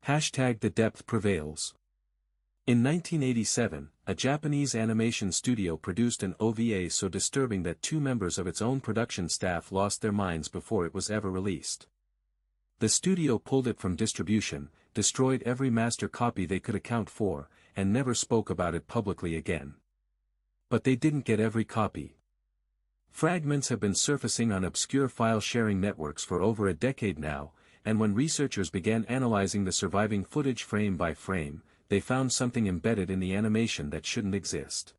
The depth prevails. In 1987, a Japanese animation studio produced an OVA so disturbing that 2 members of its own production staff lost their minds before it was ever released. The studio pulled it from distribution, destroyed every master copy they could account for, and never spoke about it publicly again. But they didn't get every copy. Fragments have been surfacing on obscure file-sharing networks for over a decade now, and when researchers began analyzing the surviving footage frame by frame, they found something embedded in the animation that shouldn't exist.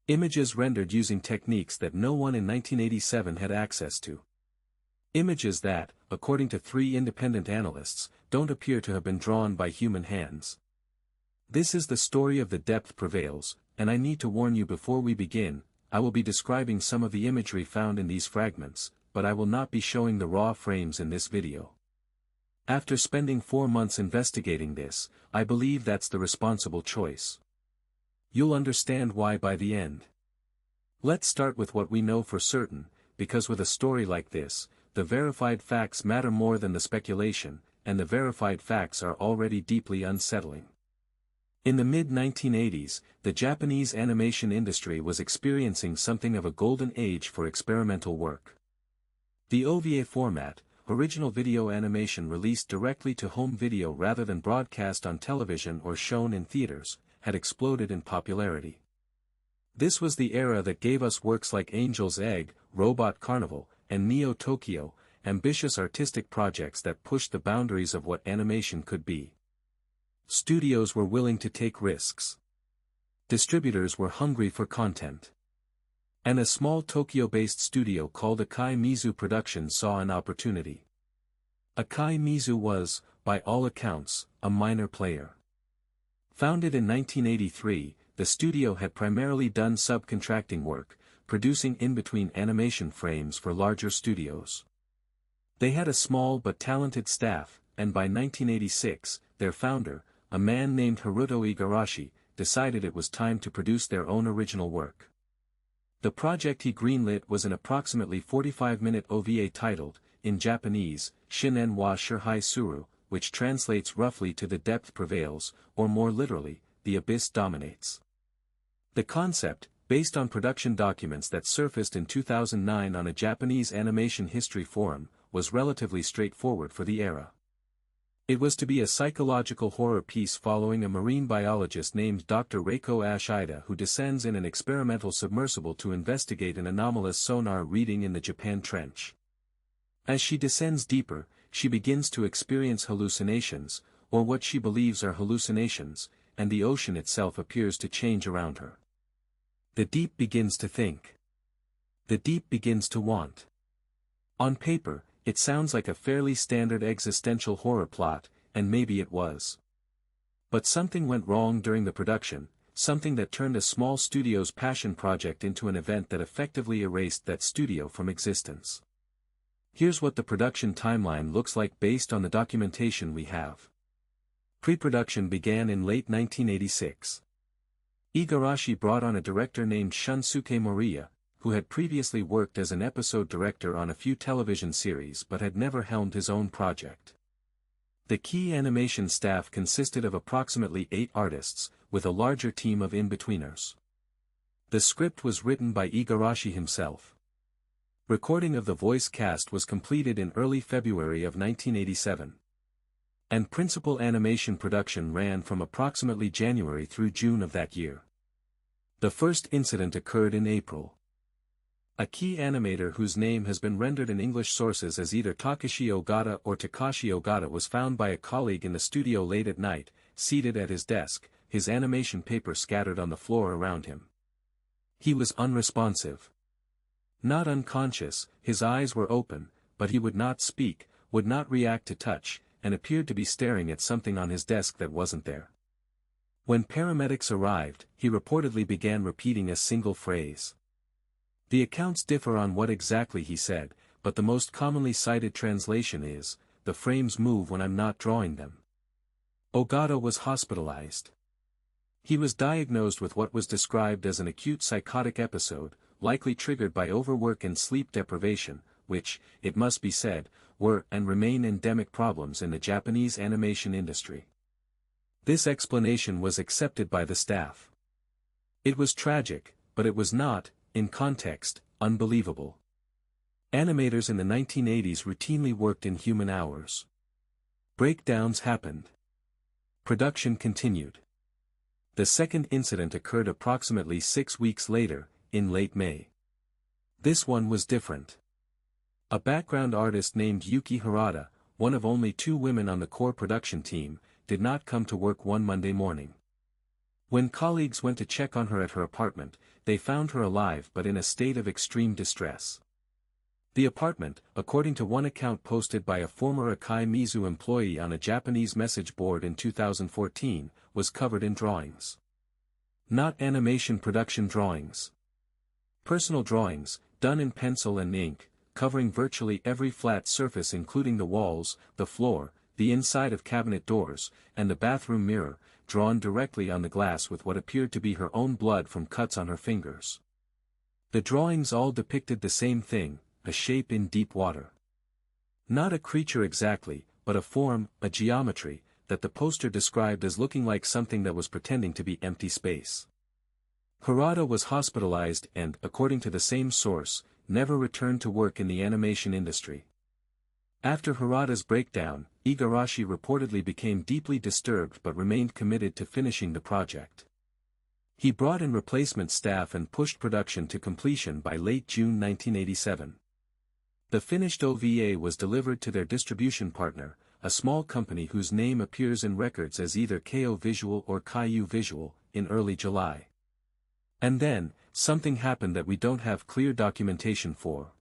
Images rendered using techniques that no one in 1987 had access to. Images that, according to 3 independent analysts, don't appear to have been drawn by human hands. This is the story of The Depth Prevails, and I need to warn you before we begin, I will be describing some of the imagery found in these fragments, but I will not be showing the raw frames in this video. After spending 4 months investigating this, I believe that's the responsible choice. You'll understand why by the end. Let's start with what we know for certain, because with a story like this, the verified facts matter more than the speculation, and the verified facts are already deeply unsettling. In the mid-1980s, the Japanese animation industry was experiencing something of a golden age for experimental work. The OVA format, original video animation released directly to home video rather than broadcast on television or shown in theaters, had exploded in popularity. This was the era that gave us works like Angel's Egg, Robot Carnival, and Neo Tokyo, ambitious artistic projects that pushed the boundaries of what animation could be. Studios were willing to take risks. Distributors were hungry for content. And a small Tokyo-based studio called Akai Mizu Productions saw an opportunity. Akai Mizu was, by all accounts, a minor player. Founded in 1983, the studio had primarily done subcontracting work, producing in-between animation frames for larger studios. They had a small but talented staff, and by 1986, their founder, a man named Haruto Igarashi, decided it was time to produce their own original work. The project he greenlit was an approximately 45-minute OVA titled, in Japanese, Shinen wa Shurhai Suru, which translates roughly to The Depth Prevails, or more literally, The Abyss Dominates. The concept, based on production documents that surfaced in 2009 on a Japanese animation history forum, was relatively straightforward for the era. It was to be a psychological horror piece following a marine biologist named Dr. Reiko Ashida who descends in an experimental submersible to investigate an anomalous sonar reading in the Japan Trench. As she descends deeper, she begins to experience hallucinations, or what she believes are hallucinations, and the ocean itself appears to change around her. The deep begins to think. The deep begins to want. On paper, it sounds like a fairly standard existential horror plot, and maybe it was. But something went wrong during the production, something that turned a small studio's passion project into an event that effectively erased that studio from existence. Here's what the production timeline looks like based on the documentation we have. Pre-production began in late 1986. Igarashi brought on a director named Shunsuke Moriya, who had previously worked as an episode director on a few television series but had never helmed his own project. The key animation staff consisted of approximately 8 artists, with a larger team of in-betweeners. The script was written by Igarashi himself. Recording of the voice cast was completed in early February of 1987. And principal animation production ran from approximately January through June of that year. The first incident occurred in April. A key animator whose name has been rendered in English sources as either Takeshi Ogata or Takashi Ogata was found by a colleague in the studio late at night, seated at his desk, his animation paper scattered on the floor around him. He was unresponsive. Not unconscious, his eyes were open, but he would not speak, would not react to touch, and appeared to be staring at something on his desk that wasn't there. When paramedics arrived, he reportedly began repeating a single phrase. The accounts differ on what exactly he said, but the most commonly cited translation is, "The frames move when I'm not drawing them." Ogata was hospitalized. He was diagnosed with what was described as an acute psychotic episode, likely triggered by overwork and sleep deprivation, which, it must be said, were and remain endemic problems in the Japanese animation industry. This explanation was accepted by the staff. It was tragic, but it was not, in context, unbelievable. Animators in the 1980s routinely worked in human hours. Breakdowns happened. Production continued. The second incident occurred approximately 6 weeks later, in late May. This one was different. A background artist named Yuki Harada, one of only 2 women on the core production team, did not come to work one Monday morning. When colleagues went to check on her at her apartment, they found her alive but in a state of extreme distress. The apartment, according to one account posted by a former Akai Mizu employee on a Japanese message board in 2014, was covered in drawings. Not animation production drawings. Personal drawings, done in pencil and ink, covering virtually every flat surface including the walls, the floor, the inside of cabinet doors, and the bathroom mirror, drawn directly on the glass with what appeared to be her own blood from cuts on her fingers. The drawings all depicted the same thing, a shape in deep water. Not a creature exactly, but a form, a geometry, that the poster described as looking like something that was pretending to be empty space. Harada was hospitalized and, according to the same source, never returned to work in the animation industry. After Harada's breakdown, Igarashi reportedly became deeply disturbed but remained committed to finishing the project. He brought in replacement staff and pushed production to completion by late June 1987. The finished OVA was delivered to their distribution partner, a small company whose name appears in records as either KO Visual or Kaiyu Visual, in early July. And then, something happened that we don't have clear documentation for.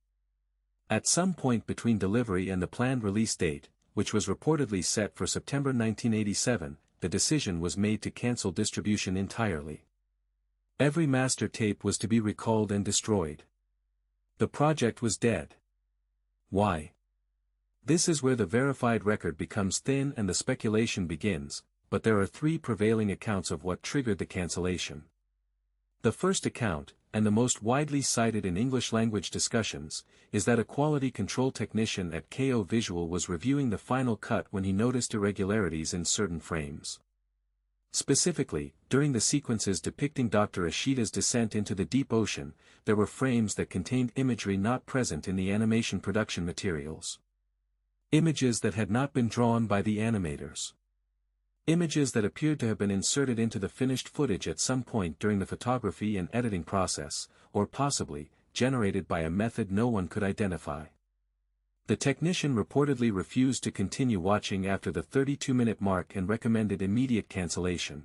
At some point between delivery and the planned release date, which was reportedly set for September 1987, the decision was made to cancel distribution entirely. Every master tape was to be recalled and destroyed. The project was dead. Why? This is where the verified record becomes thin and the speculation begins, but there are 3 prevailing accounts of what triggered the cancellation. The first account, and the most widely cited in English-language discussions, is that a quality control technician at KO Visual was reviewing the final cut when he noticed irregularities in certain frames. Specifically, during the sequences depicting Dr. Ishida's descent into the deep ocean, there were frames that contained imagery not present in the animation production materials. Images that had not been drawn by the animators. Images that appeared to have been inserted into the finished footage at some point during the photography and editing process, or possibly, generated by a method no one could identify. The technician reportedly refused to continue watching after the 32-minute mark and recommended immediate cancellation.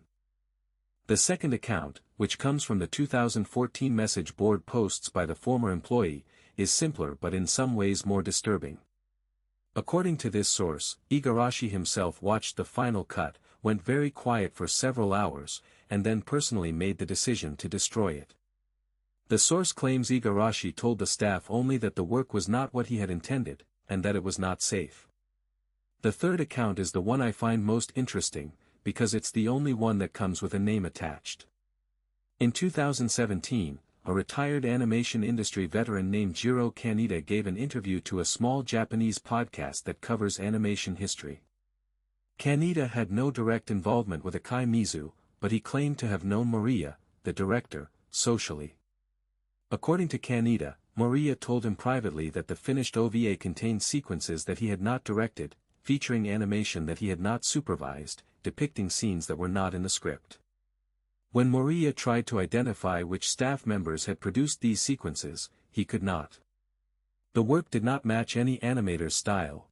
The second account, which comes from the 2014 message board posts by the former employee, is simpler but in some ways more disturbing. According to this source, Igarashi himself watched the final cut, went very quiet for several hours, and then personally made the decision to destroy it. The source claims Igarashi told the staff only that the work was not what he had intended, and that it was not safe. The third account is the one I find most interesting, because it's the only one that comes with a name attached. In 2017, a retired animation industry veteran named Jiro Kaneda gave an interview to a small Japanese podcast that covers animation history. Kaneda had no direct involvement with Akai Mizu, but he claimed to have known Moriya, the director, socially. According to Kaneda, Moriya told him privately that the finished OVA contained sequences that he had not directed, featuring animation that he had not supervised, depicting scenes that were not in the script. When Moriya tried to identify which staff members had produced these sequences, he could not. The work did not match any animator's style.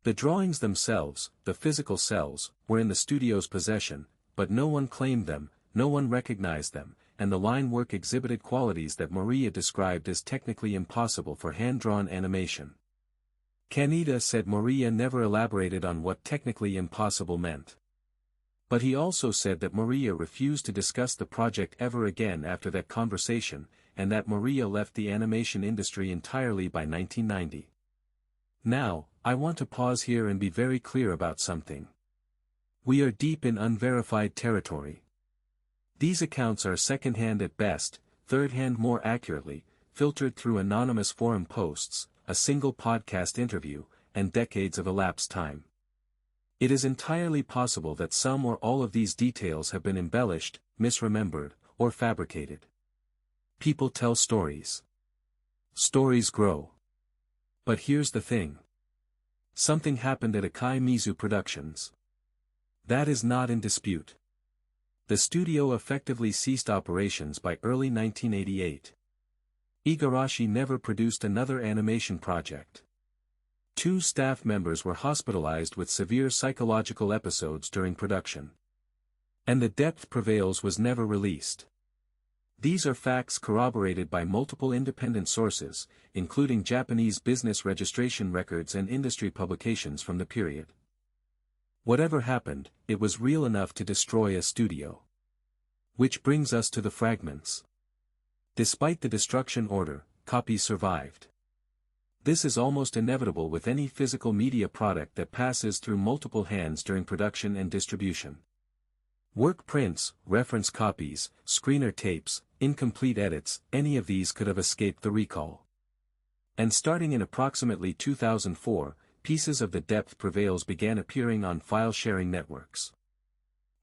The drawings themselves, the physical cells, were in the studio's possession, but no one claimed them, no one recognized them, and the line work exhibited qualities that Moriya described as technically impossible for hand-drawn animation. Kaneda said Moriya never elaborated on what technically impossible meant. But he also said that Moriya refused to discuss the project ever again after that conversation, and that Moriya left the animation industry entirely by 1990. Now, I want to pause here and be very clear about something. We are deep in unverified territory. These accounts are second-hand at best, third-hand more accurately, filtered through anonymous forum posts, a single podcast interview, and decades of elapsed time. It is entirely possible that some or all of these details have been embellished, misremembered, or fabricated. People tell stories. Stories grow. But here's the thing. Something happened at Akai Mizu Productions. That is not in dispute. The studio effectively ceased operations by early 1988. Igarashi never produced another animation project. 2 staff members were hospitalized with severe psychological episodes during production. And The Depth Prevails was never released. These are facts corroborated by multiple independent sources, including Japanese business registration records and industry publications from the period. Whatever happened, it was real enough to destroy a studio. Which brings us to the fragments. Despite the destruction order, copies survived. This is almost inevitable with any physical media product that passes through multiple hands during production and distribution. Work prints, reference copies, screener tapes, incomplete edits, any of these could have escaped the recall. And starting in approximately 2004, pieces of The Depth Prevails began appearing on file-sharing networks.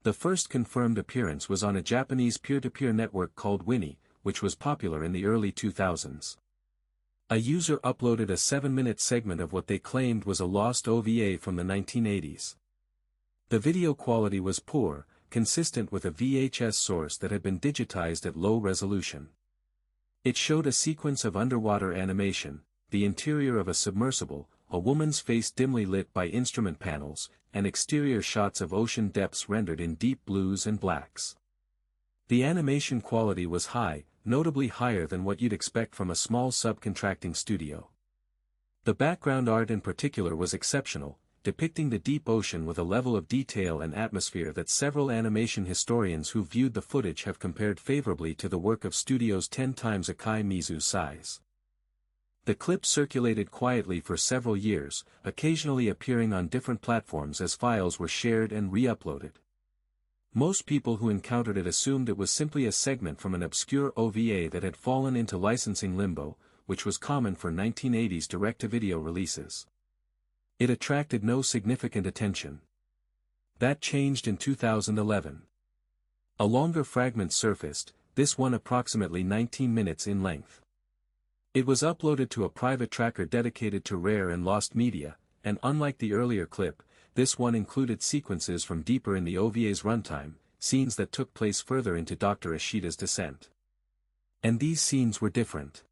The first confirmed appearance was on a Japanese peer-to-peer network called Winnie, which was popular in the early 2000s. A user uploaded a 7-minute segment of what they claimed was a lost OVA from the 1980s. The video quality was poor, consistent with a VHS source that had been digitized at low resolution. It showed a sequence of underwater animation, the interior of a submersible, a woman's face dimly lit by instrument panels, and exterior shots of ocean depths rendered in deep blues and blacks. The animation quality was high, notably higher than what you'd expect from a small subcontracting studio. The background art in particular was exceptional, depicting the deep ocean with a level of detail and atmosphere that several animation historians who viewed the footage have compared favorably to the work of studios 10 times Akai Mizu's size. The clip circulated quietly for several years, occasionally appearing on different platforms as files were shared and re-uploaded. Most people who encountered it assumed it was simply a segment from an obscure OVA that had fallen into licensing limbo, which was common for 1980s direct-to-video releases. It attracted no significant attention. That changed in 2011. A longer fragment surfaced, this one approximately 19 minutes in length. It was uploaded to a private tracker dedicated to rare and lost media, and unlike the earlier clip, this one included sequences from deeper in the OVA's runtime, scenes that took place further into Dr. Ishida's descent. And these scenes were different.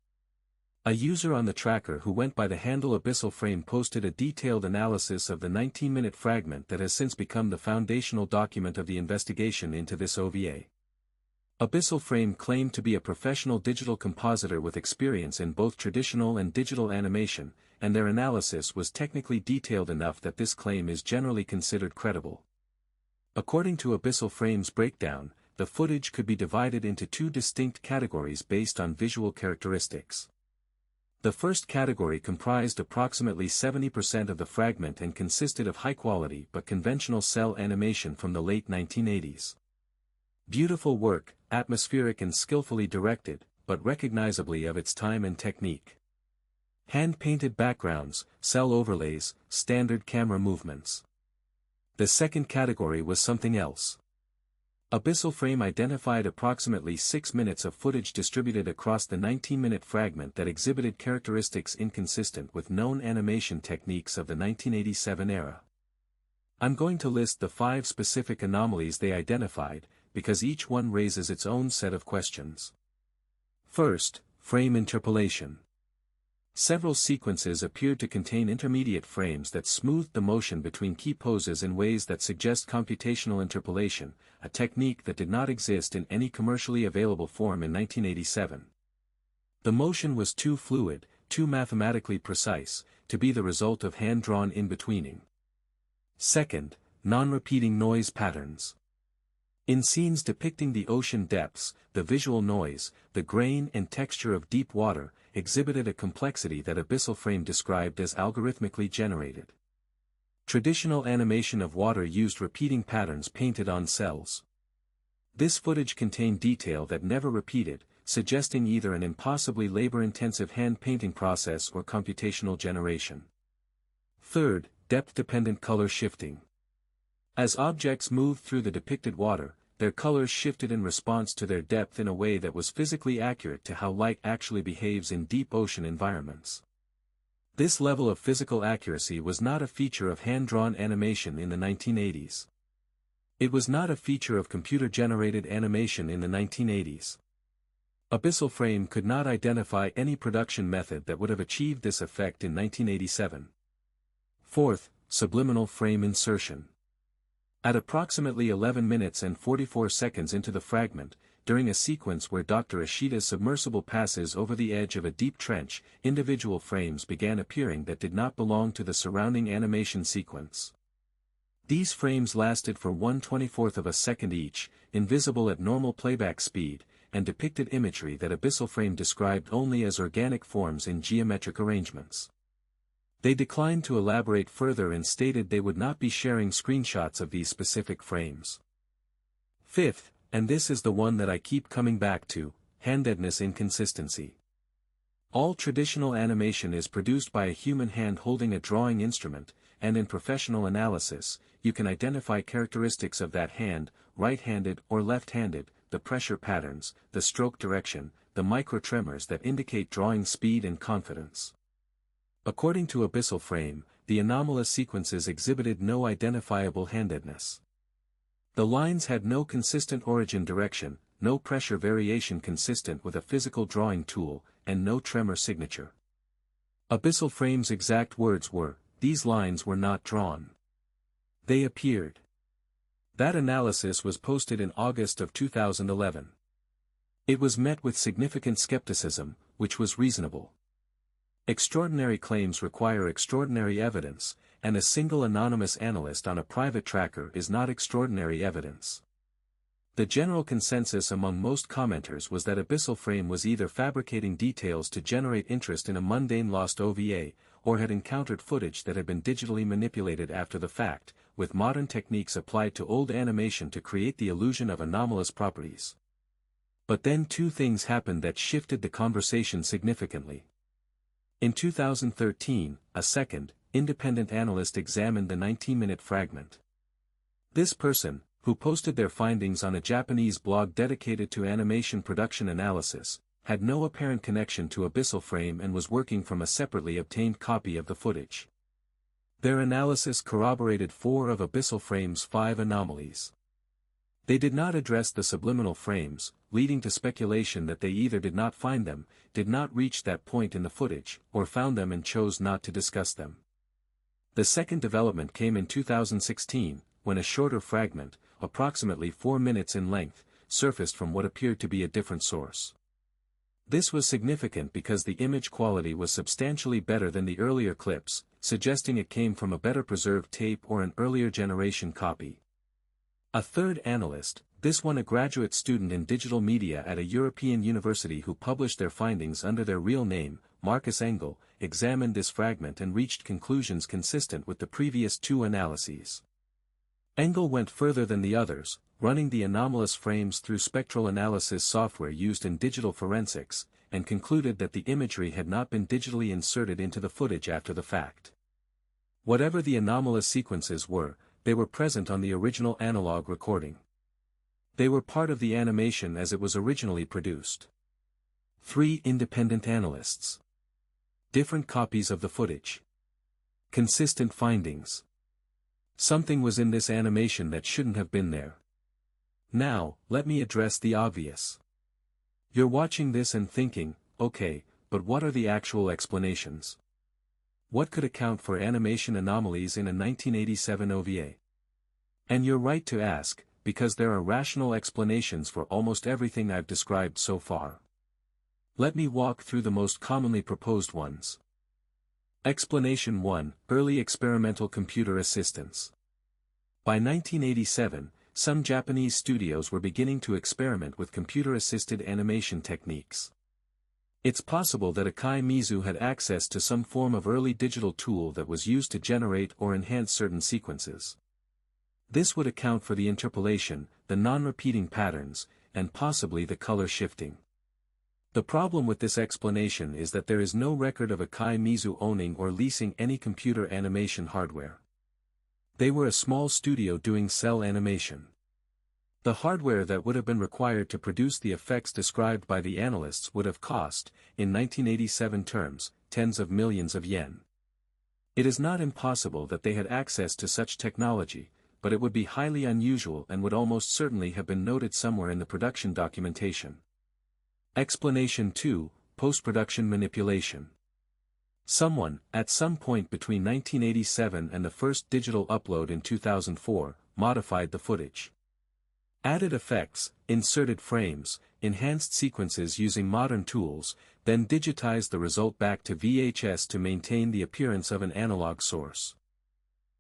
A user on the tracker who went by the handle Abyssal Frame posted a detailed analysis of the 19-minute fragment that has since become the foundational document of the investigation into this OVA. Abyssal Frame claimed to be a professional digital compositor with experience in both traditional and digital animation, and their analysis was technically detailed enough that this claim is generally considered credible. According to Abyssal Frame's breakdown, the footage could be divided into 2 distinct categories based on visual characteristics. The first category comprised approximately 70% of the fragment and consisted of high-quality but conventional cell animation from the late 1980s. Beautiful work, atmospheric and skillfully directed, but recognizably of its time and technique. Hand-painted backgrounds, cell overlays, standard camera movements. The second category was something else. Abyssal Frame identified approximately 6 minutes of footage distributed across the 19-minute fragment that exhibited characteristics inconsistent with known animation techniques of the 1987 era. I'm going to list the 5 specific anomalies they identified, because each one raises its own set of questions. First, frame interpolation. Several sequences appeared to contain intermediate frames that smoothed the motion between key poses in ways that suggest computational interpolation, a technique that did not exist in any commercially available form in 1987. The motion was too fluid, too mathematically precise, to be the result of hand-drawn in-betweening. Second, non-repeating noise patterns. In scenes depicting the ocean depths, the visual noise, the grain and texture of deep water, exhibited a complexity that Abyssal Frame described as algorithmically generated. Traditional animation of water used repeating patterns painted on cells. This footage contained detail that never repeated, suggesting either an impossibly labor-intensive hand-painting process or computational generation. Third, depth-dependent color shifting. As objects moved through the depicted water, their colors shifted in response to their depth in a way that was physically accurate to how light actually behaves in deep ocean environments. This level of physical accuracy was not a feature of hand-drawn animation in the 1980s. It was not a feature of computer-generated animation in the 1980s. Abyssal Frame could not identify any production method that would have achieved this effect in 1987. Fourth, subliminal frame insertion. At approximately 11 minutes and 44 seconds into the fragment, during a sequence where Dr. Ishida's submersible passes over the edge of a deep trench, individual frames began appearing that did not belong to the surrounding animation sequence. These frames lasted for 1/24 of a second each, invisible at normal playback speed, and depicted imagery that Abyssal Frame described only as organic forms in geometric arrangements. They declined to elaborate further and stated they would not be sharing screenshots of these specific frames. Fifth, and this is the one that I keep coming back to, hand-deadness inconsistency. All traditional animation is produced by a human hand holding a drawing instrument, and in professional analysis, you can identify characteristics of that hand, right-handed or left-handed, the pressure patterns, the stroke direction, the micro-tremors that indicate drawing speed and confidence. According to Abyssal Frame, the anomalous sequences exhibited no identifiable handedness. The lines had no consistent origin direction, no pressure variation consistent with a physical drawing tool, and no tremor signature. Abyssal Frame's exact words were, "These lines were not drawn. They appeared." That analysis was posted in August of 2011. It was met with significant skepticism, which was reasonable. Extraordinary claims require extraordinary evidence, and a single anonymous analyst on a private tracker is not extraordinary evidence. The general consensus among most commenters was that Abyssal Frame was either fabricating details to generate interest in a mundane lost OVA, or had encountered footage that had been digitally manipulated after the fact, with modern techniques applied to old animation to create the illusion of anomalous properties. But then two things happened that shifted the conversation significantly. In 2013, a second, independent analyst examined the 19-minute fragment. This person, who posted their findings on a Japanese blog dedicated to animation production analysis, had no apparent connection to Abyssal Frame and was working from a separately obtained copy of the footage. Their analysis corroborated 4 of Abyssal Frame's 5 anomalies. They did not address the subliminal frames, leading to speculation that they either did not find them, did not reach that point in the footage, or found them and chose not to discuss them. The second development came in 2016, when a shorter fragment, approximately 4 minutes in length, surfaced from what appeared to be a different source. This was significant because the image quality was substantially better than the earlier clips, suggesting it came from a better preserved tape or an earlier generation copy. A third analyst, this one a graduate student in digital media at a European university who published their findings under their real name, Marcus Engel, examined this fragment and reached conclusions consistent with the previous 2 analyses. Engel went further than the others, running the anomalous frames through spectral analysis software used in digital forensics, and concluded that the imagery had not been digitally inserted into the footage after the fact. Whatever the anomalous sequences were, they were present on the original analog recording. They were part of the animation as it was originally produced. 3 independent analysts. Different copies of the footage. Consistent findings. Something was in this animation that shouldn't have been there. Now, let me address the obvious. You're watching this and thinking, okay, but what are the actual explanations? What could account for animation anomalies in a 1987 OVA? And you're right to ask, because there are rational explanations for almost everything I've described so far. Let me walk through the most commonly proposed ones. Explanation 1: Early experimental computer assistance. By 1987, some Japanese studios were beginning to experiment with computer-assisted animation techniques. It's possible that Akai Mizu had access to some form of early digital tool that was used to generate or enhance certain sequences. This would account for the interpolation, the non-repeating patterns, and possibly the color shifting. The problem with this explanation is that there is no record of Akai Mizu owning or leasing any computer animation hardware. They were a small studio doing cell animation. The hardware that would have been required to produce the effects described by the analysts would have cost, in 1987 terms, tens of millions of yen. It is not impossible that they had access to such technology, but it would be highly unusual and would almost certainly have been noted somewhere in the production documentation. Explanation 2, Post-production manipulation. Someone, at some point between 1987 and the first digital upload in 2004, modified the footage. Added effects, inserted frames, enhanced sequences using modern tools, then digitized the result back to VHS to maintain the appearance of an analog source.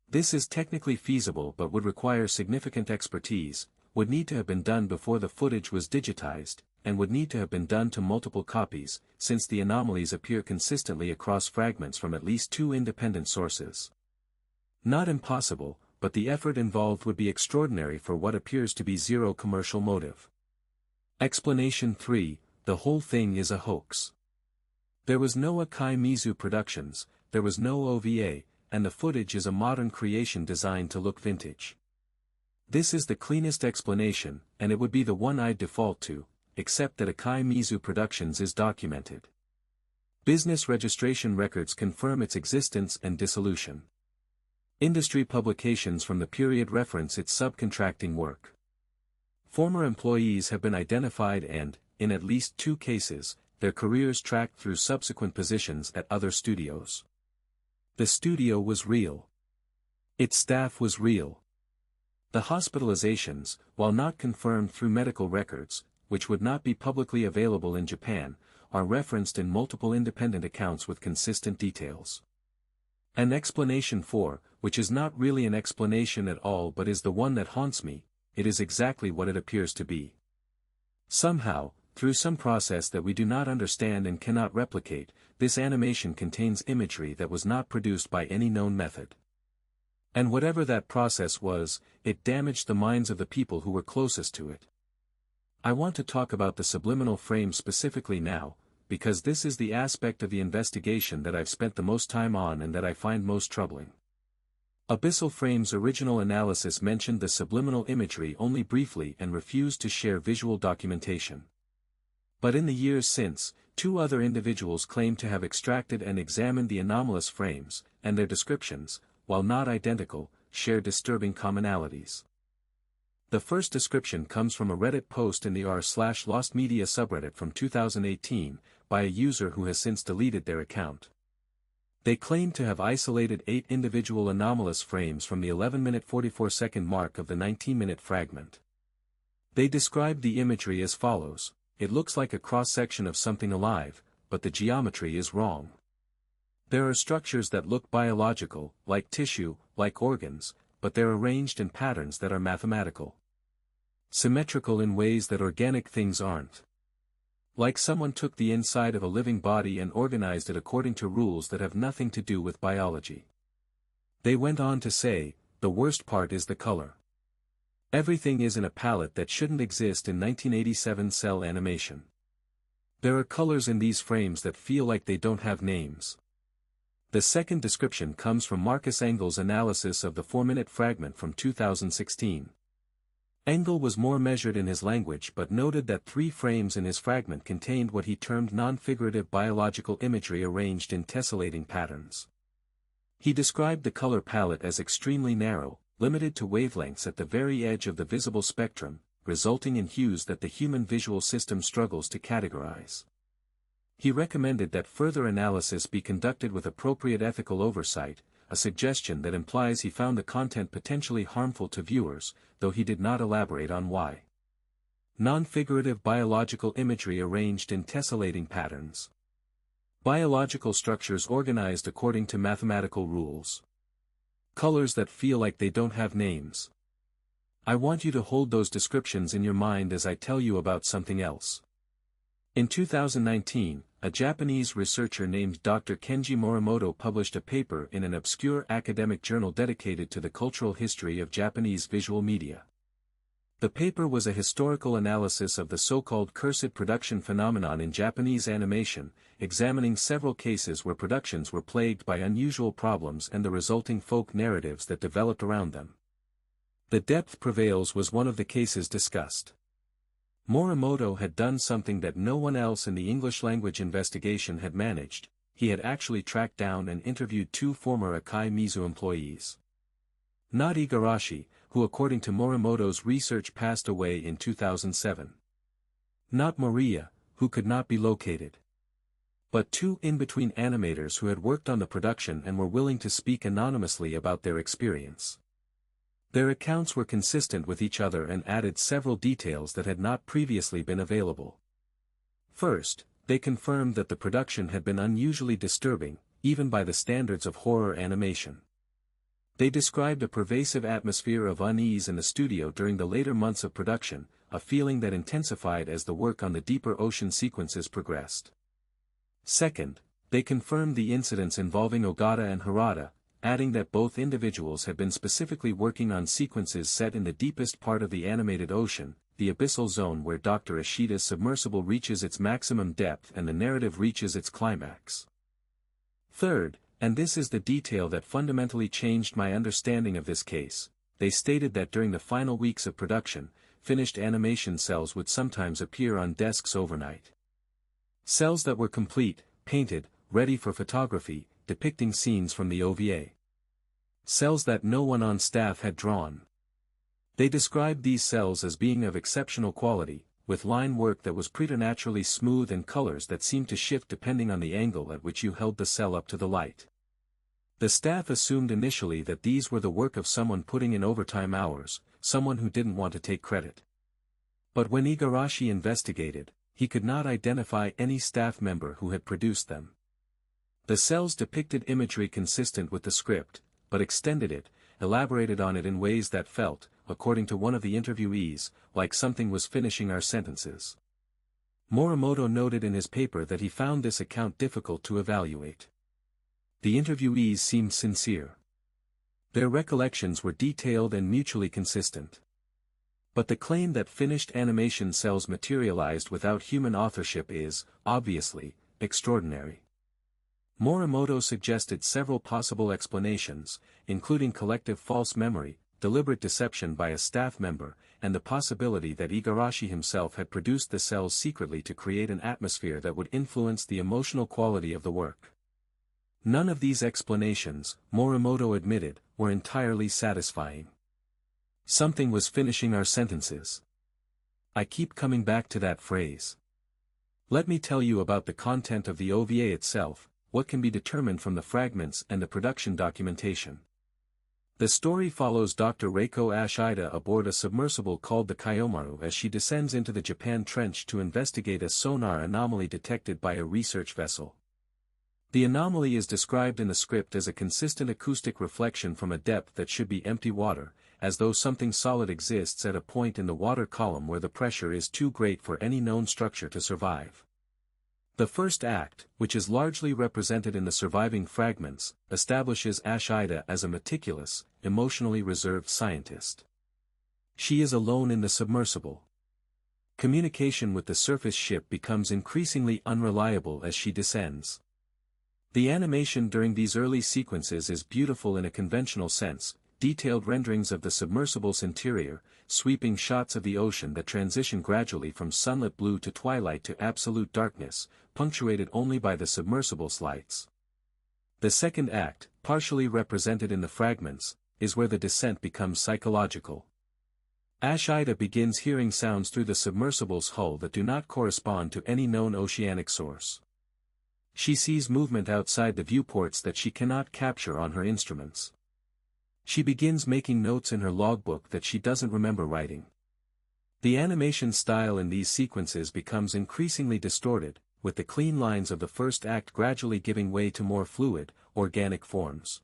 This is technically feasible but would require significant expertise, would need to have been done before the footage was digitized, and would need to have been done to multiple copies, since the anomalies appear consistently across fragments from at least 2 independent sources. Not impossible, but the effort involved would be extraordinary for what appears to be zero commercial motive. Explanation 3, the whole thing is a hoax. There was no Akai Mizu Productions, there was no OVA, and the footage is a modern creation designed to look vintage. This is the cleanest explanation, and it would be the one I'd default to, except that Akai Mizu Productions is documented. Business registration records confirm its existence and dissolution. Industry publications from the period reference its subcontracting work. Former employees have been identified and, in at least 2 cases, their careers tracked through subsequent positions at other studios. The studio was real. Its staff was real. The hospitalizations, while not confirmed through medical records, which would not be publicly available in Japan, are referenced in multiple independent accounts with consistent details. An explanation 4, which is not really an explanation at all but is the one that haunts me, it is exactly what it appears to be. Somehow, through some process that we do not understand and cannot replicate, this animation contains imagery that was not produced by any known method. And whatever that process was, it damaged the minds of the people who were closest to it. I want to talk about the subliminal frame specifically now, because this is the aspect of the investigation that I've spent the most time on and that I find most troubling. Abyssal Frame's original analysis mentioned the subliminal imagery only briefly and refused to share visual documentation. But in the years since, 2 other individuals claimed to have extracted and examined the anomalous frames, and their descriptions, while not identical, share disturbing commonalities. The first description comes from a Reddit post in the r/Lost Media subreddit from 2018, by a user who has since deleted their account. They claim to have isolated 8 individual anomalous frames from the 11-minute 44-second mark of the 19-minute fragment. They described the imagery as follows: it looks like a cross-section of something alive, but the geometry is wrong. There are structures that look biological, like tissue, like organs, but they're arranged in patterns that are mathematical. Symmetrical in ways that organic things aren't. Like someone took the inside of a living body and organized it according to rules that have nothing to do with biology. They went on to say, the worst part is the color. Everything is in a palette that shouldn't exist in 1987 cell animation. There are colors in these frames that feel like they don't have names. The second description comes from Marcus Engel's analysis of the 4-minute fragment from 2016. Engel was more measured in his language but noted that 3 frames in his fragment contained what he termed non-figurative biological imagery arranged in tessellating patterns. He described the color palette as extremely narrow, limited to wavelengths at the very edge of the visible spectrum, resulting in hues that the human visual system struggles to categorize. He recommended that further analysis be conducted with appropriate ethical oversight, a suggestion that implies he found the content potentially harmful to viewers, though he did not elaborate on why. Non-figurative biological imagery arranged in tessellating patterns. Biological structures organized according to mathematical rules. Colors that feel like they don't have names. I want you to hold those descriptions in your mind as I tell you about something else. In 2019, a Japanese researcher named Dr. Kenji Morimoto published a paper in an obscure academic journal dedicated to the cultural history of Japanese visual media. The paper was a historical analysis of the so-called cursed production phenomenon in Japanese animation, examining several cases where productions were plagued by unusual problems and the resulting folk narratives that developed around them. The depth prevails was one of the cases discussed. Morimoto had done something that no one else in the English-language investigation had managed. He had actually tracked down and interviewed two former Akai Mizu employees. Not Igarashi, who according to Morimoto's research passed away in 2007. Not Maria, who could not be located. But two in-between animators who had worked on the production and were willing to speak anonymously about their experience. Their accounts were consistent with each other and added several details that had not previously been available. First, they confirmed that the production had been unusually disturbing, even by the standards of horror animation. They described a pervasive atmosphere of unease in the studio during the later months of production, a feeling that intensified as the work on the deeper ocean sequences progressed. Second, they confirmed the incidents involving Ogata and Harada, adding that both individuals had been specifically working on sequences set in the deepest part of the animated ocean, the abyssal zone where Dr. Ishida's submersible reaches its maximum depth and the narrative reaches its climax. Third, and this is the detail that fundamentally changed my understanding of this case, they stated that during the final weeks of production, finished animation cells would sometimes appear on desks overnight. Cells that were complete, painted, ready for photography, depicting scenes from the OVA. Cells that no one on staff had drawn. They described these cells as being of exceptional quality, with line work that was preternaturally smooth and colors that seemed to shift depending on the angle at which you held the cell up to the light. The staff assumed initially that these were the work of someone putting in overtime hours, someone who didn't want to take credit. But when Igarashi investigated, he could not identify any staff member who had produced them. The cells depicted imagery consistent with the script, but extended it, elaborated on it in ways that felt, according to one of the interviewees, like something was finishing our sentences. Morimoto noted in his paper that he found this account difficult to evaluate. The interviewees seemed sincere. Their recollections were detailed and mutually consistent. But the claim that finished animation cells materialized without human authorship is, obviously, extraordinary. Morimoto suggested several possible explanations, including collective false memory, deliberate deception by a staff member, and the possibility that Igarashi himself had produced the cells secretly to create an atmosphere that would influence the emotional quality of the work. None of these explanations, Morimoto admitted, were entirely satisfying. Something was finishing our sentences. I keep coming back to that phrase. Let me tell you about the content of the OVA itself, what can be determined from the fragments and the production documentation. The story follows Dr. Reiko Ashida aboard a submersible called the Kayomaru as she descends into the Japan Trench to investigate a sonar anomaly detected by a research vessel. The anomaly is described in the script as a consistent acoustic reflection from a depth that should be empty water, as though something solid exists at a point in the water column where the pressure is too great for any known structure to survive. The first act, which is largely represented in the surviving fragments, establishes Ashida as a meticulous, emotionally reserved scientist. She is alone in the submersible. Communication with the surface ship becomes increasingly unreliable as she descends. The animation during these early sequences is beautiful in a conventional sense, detailed renderings of the submersible's interior, sweeping shots of the ocean that transition gradually from sunlit blue to twilight to absolute darkness, punctuated only by the submersible's lights. The second act, partially represented in the fragments, is where the descent becomes psychological. Ashida begins hearing sounds through the submersible's hull that do not correspond to any known oceanic source. She sees movement outside the viewports that she cannot capture on her instruments. She begins making notes in her logbook that she doesn't remember writing. The animation style in these sequences becomes increasingly distorted, with the clean lines of the first act gradually giving way to more fluid, organic forms.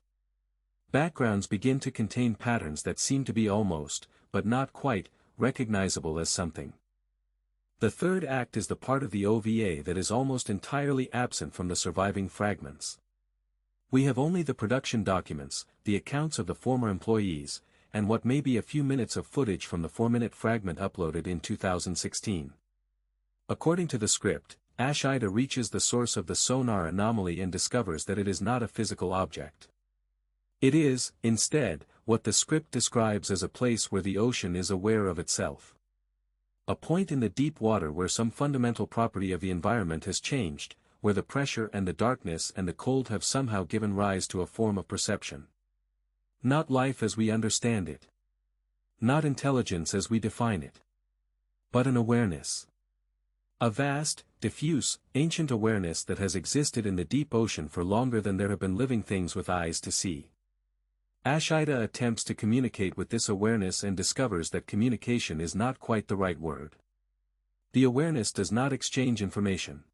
Backgrounds begin to contain patterns that seem to be almost, but not quite, recognizable as something. The third act is the part of the OVA that is almost entirely absent from the surviving fragments. We have only the production documents, the accounts of the former employees, and what may be a few minutes of footage from the 4-minute fragment uploaded in 2016. According to the script, Ashida reaches the source of the sonar anomaly and discovers that it is not a physical object. It is, instead, what the script describes as a place where the ocean is aware of itself. A point in the deep water where some fundamental property of the environment has changed, where the pressure and the darkness and the cold have somehow given rise to a form of perception. Not life as we understand it. Not intelligence as we define it. But an awareness. A vast, diffuse, ancient awareness that has existed in the deep ocean for longer than there have been living things with eyes to see. Ashida attempts to communicate with this awareness and discovers that communication is not quite the right word. The awareness does not exchange information.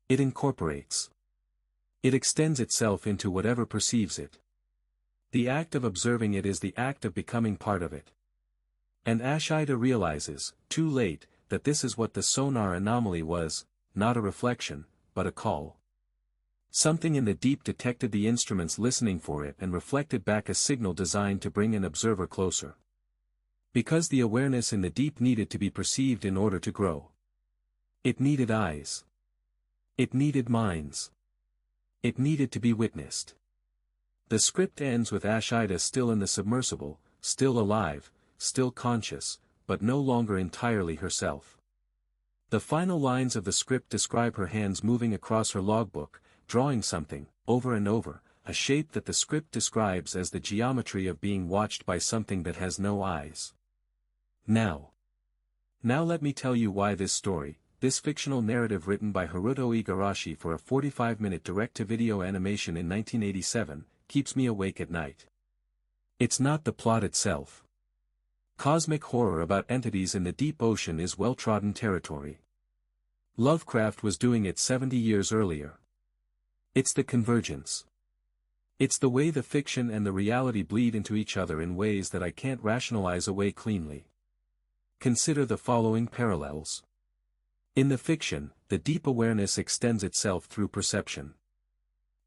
It incorporates. It extends itself into whatever perceives it. The act of observing it is the act of becoming part of it. And Ashida realizes, too late, that this is what the sonar anomaly was, not a reflection, but a call. Something in the deep detected the instruments listening for it and reflected back a signal designed to bring an observer closer. Because the awareness in the deep needed to be perceived in order to grow. It needed eyes. It needed minds. It needed to be witnessed. The script ends with Ashida still in the submersible, still alive, still conscious, but no longer entirely herself. The final lines of the script describe her hands moving across her logbook, drawing something, over and over, a shape that the script describes as the geometry of being watched by something that has no eyes. Now let me tell you why this story, this fictional narrative written by Haruto Igarashi for a 45-minute direct-to-video animation in 1987, keeps me awake at night. It's not the plot itself. Cosmic horror about entities in the deep ocean is well-trodden territory. Lovecraft was doing it 70 years earlier. It's the convergence. It's the way the fiction and the reality bleed into each other in ways that I can't rationalize away cleanly. Consider the following parallels. In the fiction, the deep awareness extends itself through perception.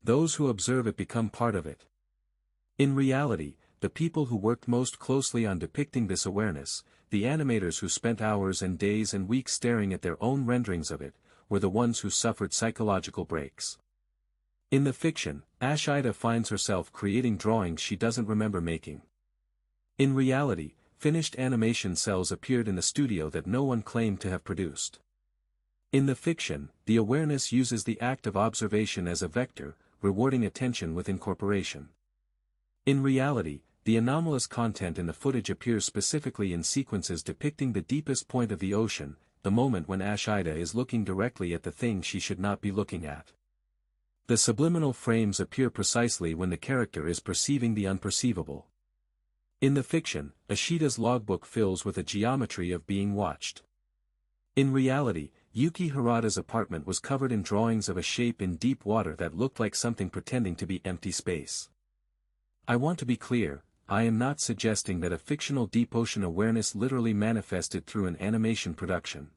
Those who observe it become part of it. In reality, the people who worked most closely on depicting this awareness, the animators who spent hours and days and weeks staring at their own renderings of it, were the ones who suffered psychological breaks. In the fiction, Ashida finds herself creating drawings she doesn't remember making. In reality, finished animation cells appeared in the studio that no one claimed to have produced. In the fiction, the awareness uses the act of observation as a vector, rewarding attention with incorporation. In reality, the anomalous content in the footage appears specifically in sequences depicting the deepest point of the ocean, the moment when Ashida is looking directly at the thing she should not be looking at. The subliminal frames appear precisely when the character is perceiving the unperceivable. In the fiction, Ashida's logbook fills with a geometry of being watched. In reality, Yuki Harada's apartment was covered in drawings of a shape in deep water that looked like something pretending to be empty space. I want to be clear, I am not suggesting that a fictional deep ocean awareness literally manifested through an animation production.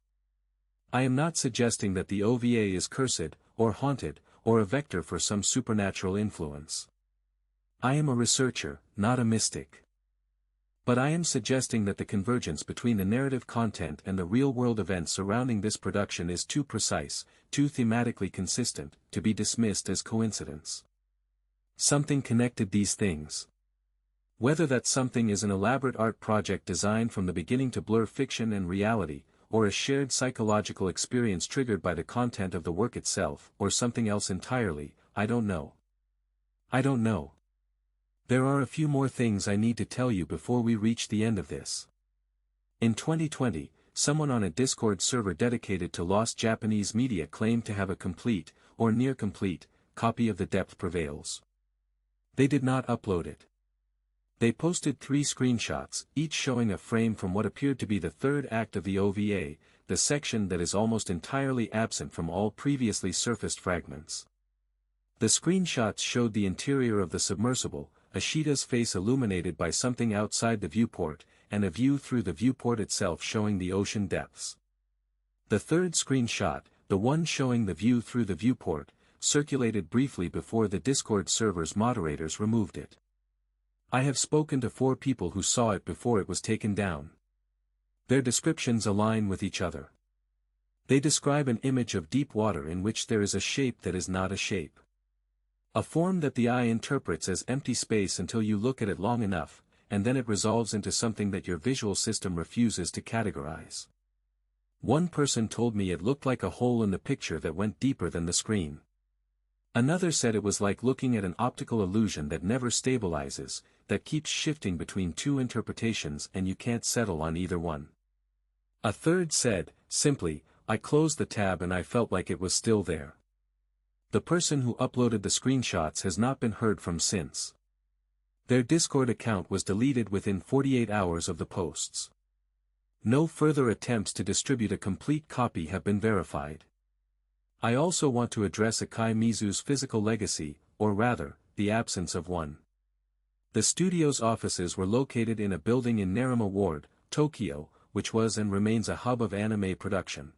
I am not suggesting that the OVA is cursed, or haunted, or a vector for some supernatural influence. I am a researcher, not a mystic. But I am suggesting that the convergence between the narrative content and the real-world events surrounding this production is too precise, too thematically consistent, to be dismissed as coincidence. Something connected these things. Whether that something is an elaborate art project designed from the beginning to blur fiction and reality, or a shared psychological experience triggered by the content of the work itself, or something else entirely, I don't know. I don't know. There are a few more things I need to tell you before we reach the end of this. In 2020, someone on a Discord server dedicated to lost Japanese media claimed to have a complete, or near-complete, copy of The Depth Prevails. They did not upload it. They posted 3 screenshots, each showing a frame from what appeared to be the third act of the OVA, the section that is almost entirely absent from all previously surfaced fragments. The screenshots showed the interior of the submersible, Ashida's face illuminated by something outside the viewport, and a view through the viewport itself showing the ocean depths. The third screenshot, the one showing the view through the viewport, circulated briefly before the Discord server's moderators removed it. I have spoken to 4 people who saw it before it was taken down. Their descriptions align with each other. They describe an image of deep water in which there is a shape that is not a shape. A form that the eye interprets as empty space until you look at it long enough, and then it resolves into something that your visual system refuses to categorize. One person told me it looked like a hole in the picture that went deeper than the screen. Another said it was like looking at an optical illusion that never stabilizes, that keeps shifting between 2 interpretations and you can't settle on either one. A third said, simply, I closed the tab and I felt like it was still there. The person who uploaded the screenshots has not been heard from since. Their Discord account was deleted within 48 hours of the posts. No further attempts to distribute a complete copy have been verified. I also want to address Akai Mizu's physical legacy, or rather, the absence of one. The studio's offices were located in a building in Narima Ward, Tokyo, which was and remains a hub of anime production.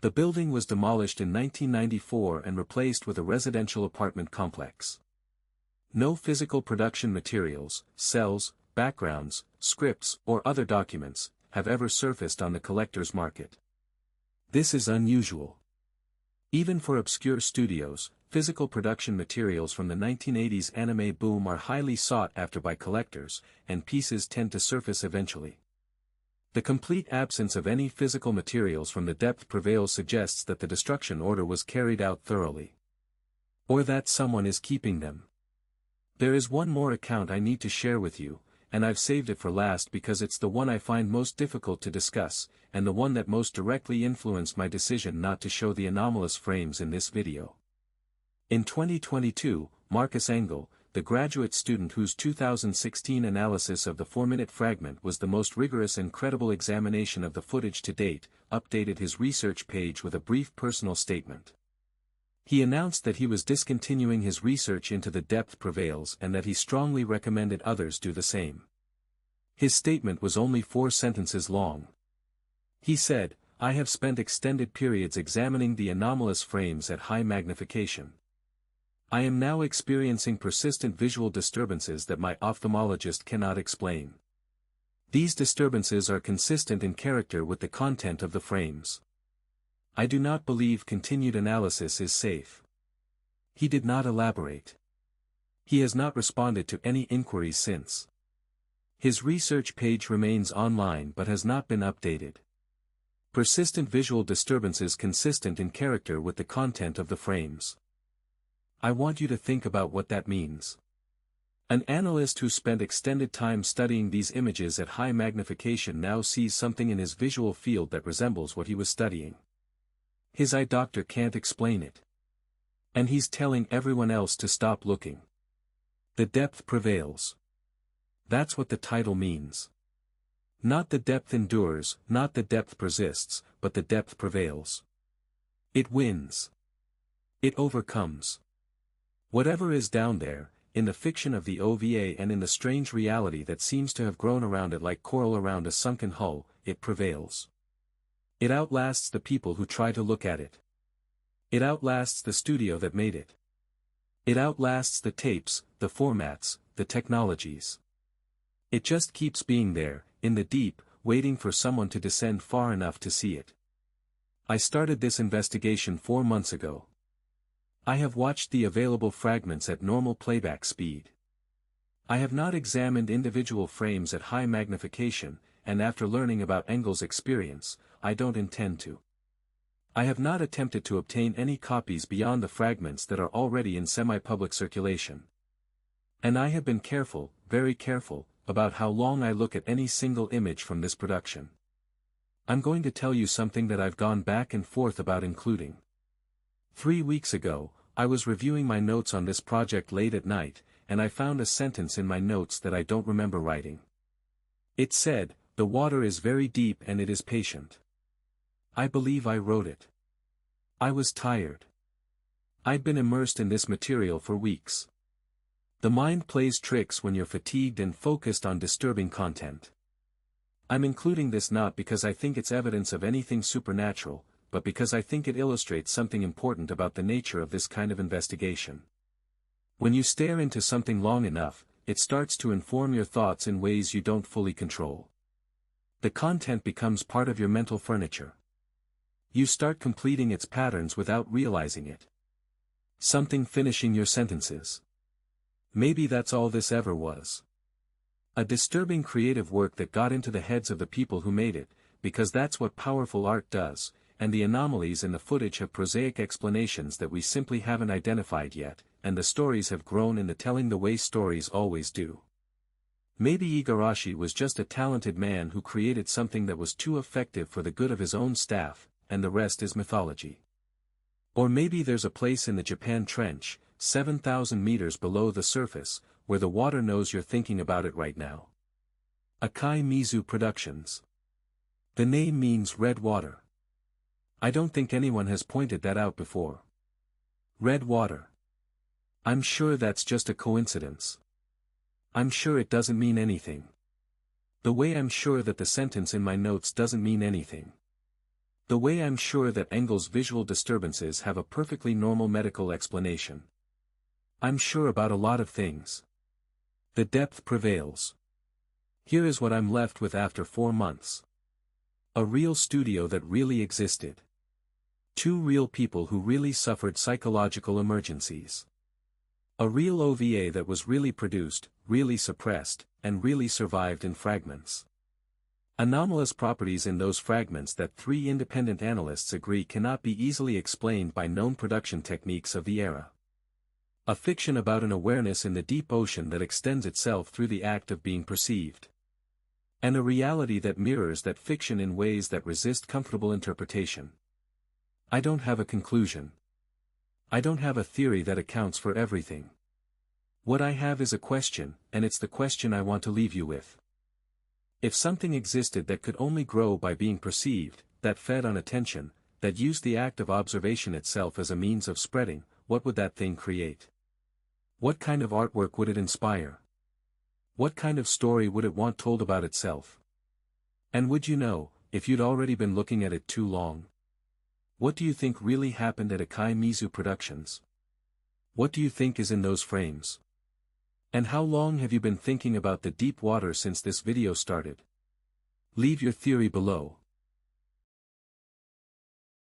The building was demolished in 1994 and replaced with a residential apartment complex. No physical production materials, cells, backgrounds, scripts, or other documents have ever surfaced on the collector's market. This is unusual. Even for obscure studios, physical production materials from the 1980s anime boom are highly sought after by collectors, and pieces tend to surface eventually. The complete absence of any physical materials from the Depth Prevails suggests that the destruction order was carried out thoroughly. Or that someone is keeping them. There is one more account I need to share with you, and I've saved it for last because it's the one I find most difficult to discuss, and the one that most directly influenced my decision not to show the anomalous frames in this video. In 2022, Marcus Engel, the graduate student whose 2016 analysis of the 4-minute fragment was the most rigorous and credible examination of the footage to date, updated his research page with a brief personal statement. He announced that he was discontinuing his research into the Depth Prevails and that he strongly recommended others do the same. His statement was only 4 sentences long. He said, I have spent extended periods examining the anomalous frames at high magnification. I am now experiencing persistent visual disturbances that my ophthalmologist cannot explain. These disturbances are consistent in character with the content of the frames. I do not believe continued analysis is safe. He did not elaborate. He has not responded to any inquiries since. His research page remains online but has not been updated. Persistent visual disturbances consistent in character with the content of the frames. I want you to think about what that means. An analyst who spent extended time studying these images at high magnification now sees something in his visual field that resembles what he was studying. His eye doctor can't explain it. And he's telling everyone else to stop looking. The depth prevails. That's what the title means. Not the depth endures, not the depth persists, but the depth prevails. It wins. It overcomes. Whatever is down there, in the fiction of the OVA and in the strange reality that seems to have grown around it like coral around a sunken hull, it prevails. It outlasts the people who try to look at it. It outlasts the studio that made it. It outlasts the tapes, the formats, the technologies. It just keeps being there, in the deep, waiting for someone to descend far enough to see it. I started this investigation 4 months ago. I have watched the available fragments at normal playback speed. I have not examined individual frames at high magnification, and after learning about Engel's experience, I don't intend to. I have not attempted to obtain any copies beyond the fragments that are already in semi-public circulation. And I have been careful, very careful, about how long I look at any single image from this production. I'm going to tell you something that I've gone back and forth about including. 3 weeks ago, I was reviewing my notes on this project late at night, and I found a sentence in my notes that I don't remember writing. It said, "The water is very deep and it is patient." I believe I wrote it. I was tired. I'd been immersed in this material for weeks. The mind plays tricks when you're fatigued and focused on disturbing content. I'm including this not because I think it's evidence of anything supernatural, but because I think it illustrates something important about the nature of this kind of investigation. When you stare into something long enough, it starts to inform your thoughts in ways you don't fully control. The content becomes part of your mental furniture. You start completing its patterns without realizing it. Something finishing your sentences. Maybe that's all this ever was. A disturbing creative work that got into the heads of the people who made it, because that's what powerful art does, and the anomalies in the footage have prosaic explanations that we simply haven't identified yet, and the stories have grown in the telling the way stories always do. Maybe Igarashi was just a talented man who created something that was too effective for the good of his own staff, and the rest is mythology. Or maybe there's a place in the Japan Trench, 7,000 meters below the surface, where the water knows you're thinking about it right now. Akai Mizu Productions. The name means red water. I don't think anyone has pointed that out before. Red water. I'm sure that's just a coincidence. I'm sure it doesn't mean anything. The way I'm sure that the sentence in my notes doesn't mean anything. The way I'm sure that Engel's visual disturbances have a perfectly normal medical explanation. I'm sure about a lot of things. The depth prevails. Here is what I'm left with after 4 months. A real studio that really existed. 2 real people who really suffered psychological emergencies. A real OVA that was really produced, really suppressed, and really survived in fragments. Anomalous properties in those fragments that 3 independent analysts agree cannot be easily explained by known production techniques of the era. A fiction about an awareness in the deep ocean that extends itself through the act of being perceived. And a reality that mirrors that fiction in ways that resist comfortable interpretation. I don't have a conclusion. I don't have a theory that accounts for everything. What I have is a question, and it's the question I want to leave you with. If something existed that could only grow by being perceived, that fed on attention, that used the act of observation itself as a means of spreading, what would that thing create? What kind of artwork would it inspire? What kind of story would it want told about itself? And would you know, if you'd already been looking at it too long? What do you think really happened at Akai Mizu Productions? What do you think is in those frames? And how long have you been thinking about the deep water since this video started? Leave your theory below.